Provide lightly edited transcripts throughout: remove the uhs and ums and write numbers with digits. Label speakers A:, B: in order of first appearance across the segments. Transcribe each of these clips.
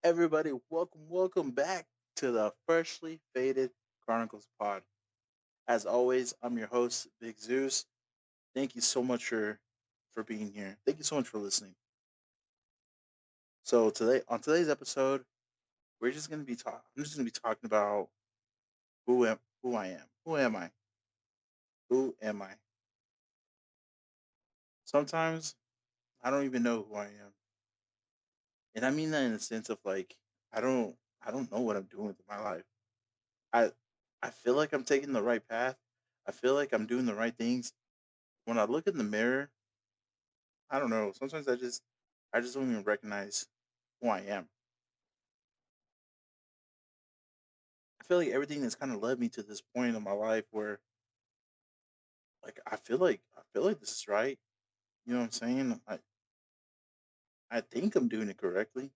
A: Everybody, welcome back to the Freshly Faded Chronicles pod. As always, I'm your host, Big Zeus. Thank you so much for being here. Thank you so much for listening. So on today's episode, we're just gonna be talking. I'm just gonna be talking about who I am. Who am I? Who am I? Sometimes I don't even know who I am, and I mean that in the sense of like I don't know what I'm doing with my life. I I feel like I'm taking the right path. I feel like I'm doing the right things. When I look in the mirror, I don't know. Sometimes I just don't even recognize who I am. I feel like everything has kind of led me to this point in my life where like I feel like this is right. You know what I'm saying? I think I'm doing it correctly,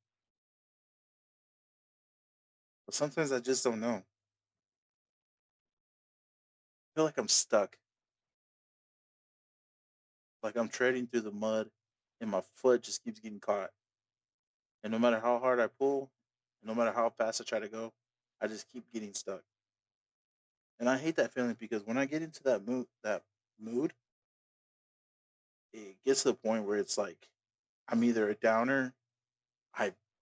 A: but sometimes I just don't know. I feel like I'm stuck. Like I'm treading through the mud and my foot just keeps getting caught. And no matter how hard I pull, no matter how fast I try to go, I just keep getting stuck. And I hate that feeling because when I get into that mood, it gets to the point where it's like I'm either a downer, I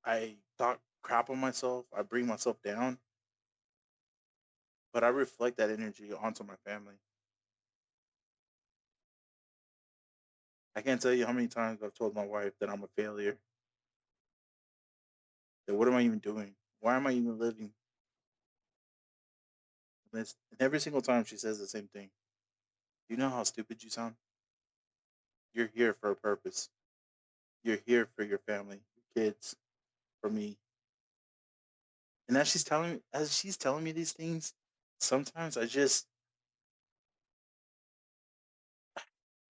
A: I talk crap on myself, I bring myself down, but I reflect that energy onto my family. I can't tell you how many times I've told my wife that I'm a failure. That what am I even doing? Why am I even living? And every single time she says the same thing. Do you know how stupid you sound? You're here for a purpose. You're here for your family, your kids, for me. And as she's telling me these things, sometimes I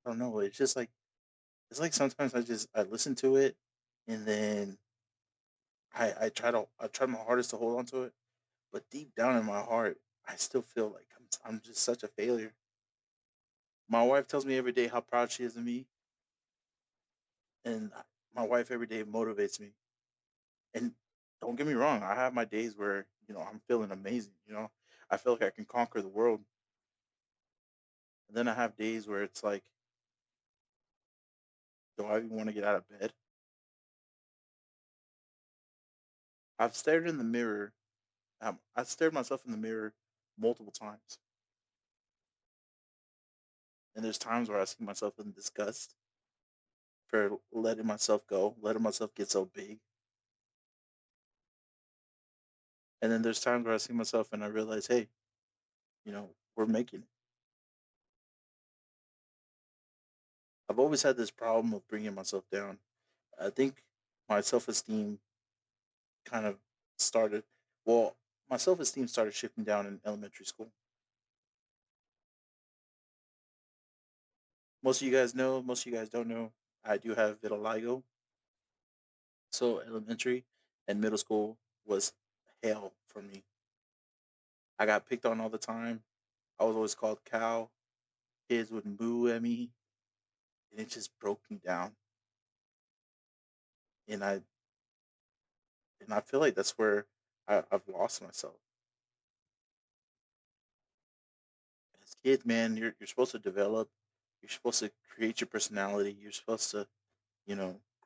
A: don't know. It's like sometimes I listen to it, and then I try my hardest to hold on to it, but deep down in my heart, I still feel like I'm just such a failure. My wife tells me every day how proud she is of me, and my wife every day motivates me. And don't get me wrong, I have my days where I'm feeling amazing. I feel like I can conquer the world. And then I have days where it's like, do I even want to get out of bed? I've stared in the mirror. I've stared myself in the mirror multiple times, and there's times where I see myself in disgust for letting myself go, letting myself get so big. And then there's times where I see myself and I realize, hey, we're making it. I've always had this problem of bringing myself down. I think my self esteem kind of started, well, my self esteem started shifting down in elementary school. Most of you guys know, most of you guys don't know, I do have vitiligo. So elementary and middle school was hell for me. I got picked on all the time. I was always called cow. Kids would moo at me, and it just broke me down. And I feel like that's where I've lost myself. As kids, man, you're supposed to develop. You're supposed to create your personality. You're supposed to,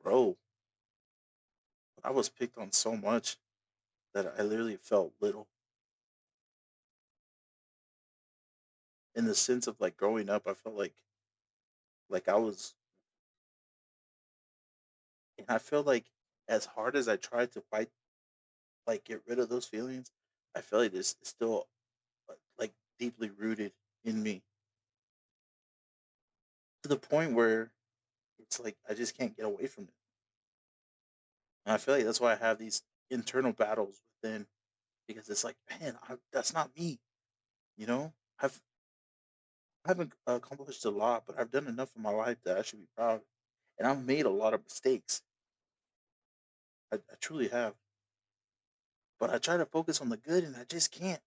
A: grow. But I was picked on so much that I literally felt little. In the sense of like growing up, I felt like I was, and I feel like as hard as I tried to fight, like get rid of those feelings, I feel like this is still like deeply rooted in me to the point where it's like I just can't get away from it. And I feel like that's why I have these internal battles within, because it's like, man, that's not me. You know, I've I haven't accomplished a lot, but I've done enough in my life that I should be proud. And I've made a lot of mistakes. I truly have. But I try to focus on the good, and I just can't.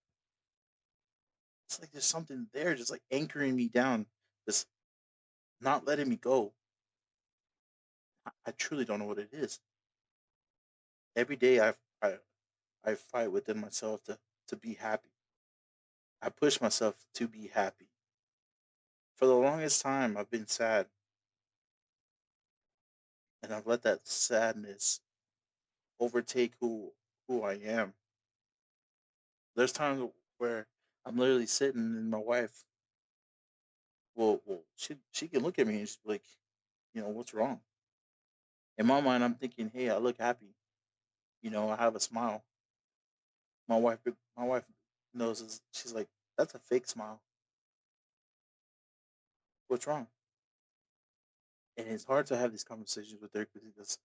A: It's like there's something there, just like anchoring me down, just not letting me go. I truly don't know what it is. Every day I fight within myself to be happy. I push myself to be happy. For the longest time, I've been sad, and I've let that sadness overtake who I am. There's times where I'm literally sitting, and my wife she can look at me and she's like, what's wrong? In my mind, I'm thinking, hey, I look happy. I have a smile. My wife knows she's like, that's a fake smile. What's wrong? And it's hard to have these conversations with her because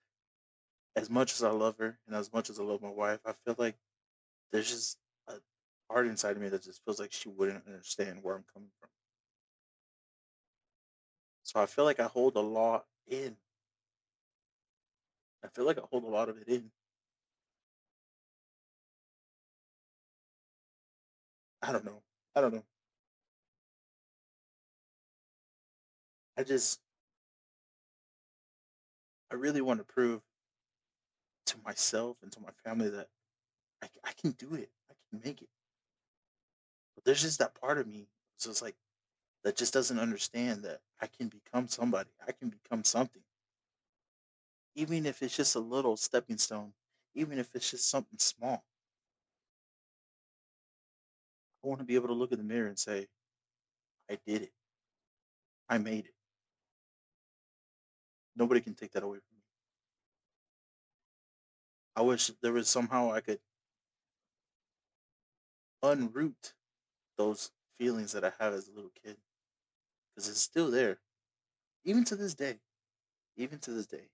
A: as much as I love her and as much as I love my wife, I feel like there's just a part inside of me that just feels like she wouldn't understand where I'm coming from. So I feel like I hold a lot in. I feel like I hold a lot of it in. I don't know. I don't know. I just I really want to prove to myself and to my family that I can do it. I can make it. But there's just that part of me. It's just like that just doesn't understand that I can become somebody. I can become something. Even if it's just a little stepping stone, even if it's just something small. I want to be able to look in the mirror and say, I did it. I made it. Nobody can take that away from me. I wish there was somehow I could unroot those feelings that I have as a little kid because it's still there, even to this day, even to this day.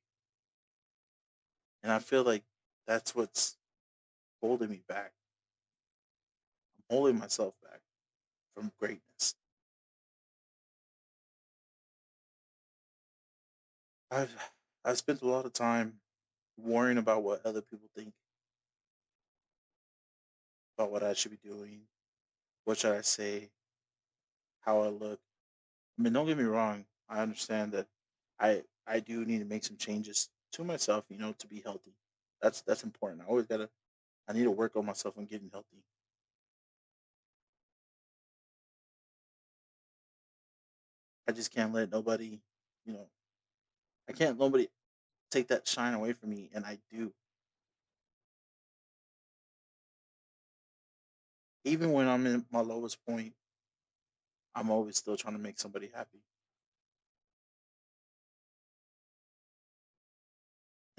A: And I feel like that's what's holding me back. I'm holding myself back from greatness. I've I've spent a lot of time worrying about what other people think about what I should be doing, what should I say, how I look. I mean, don't get me wrong. I understand that I do need to make some changes to myself, to be healthy. That's important. I need to work on myself on getting healthy. I just can't let nobody, you know, I can't nobody take that shine away from me, and I do. Even when I'm in my lowest point, I'm always still trying to make somebody happy.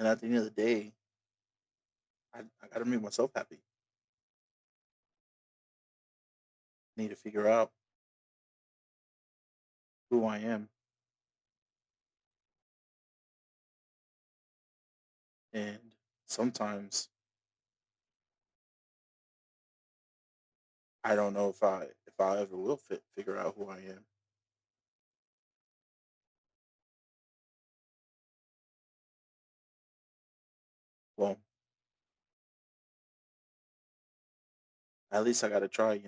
A: And at the end of the day, I got to make myself happy. I need to figure out who I am, and sometimes I don't know if I ever will figure out who I am. Well, at least I got to try.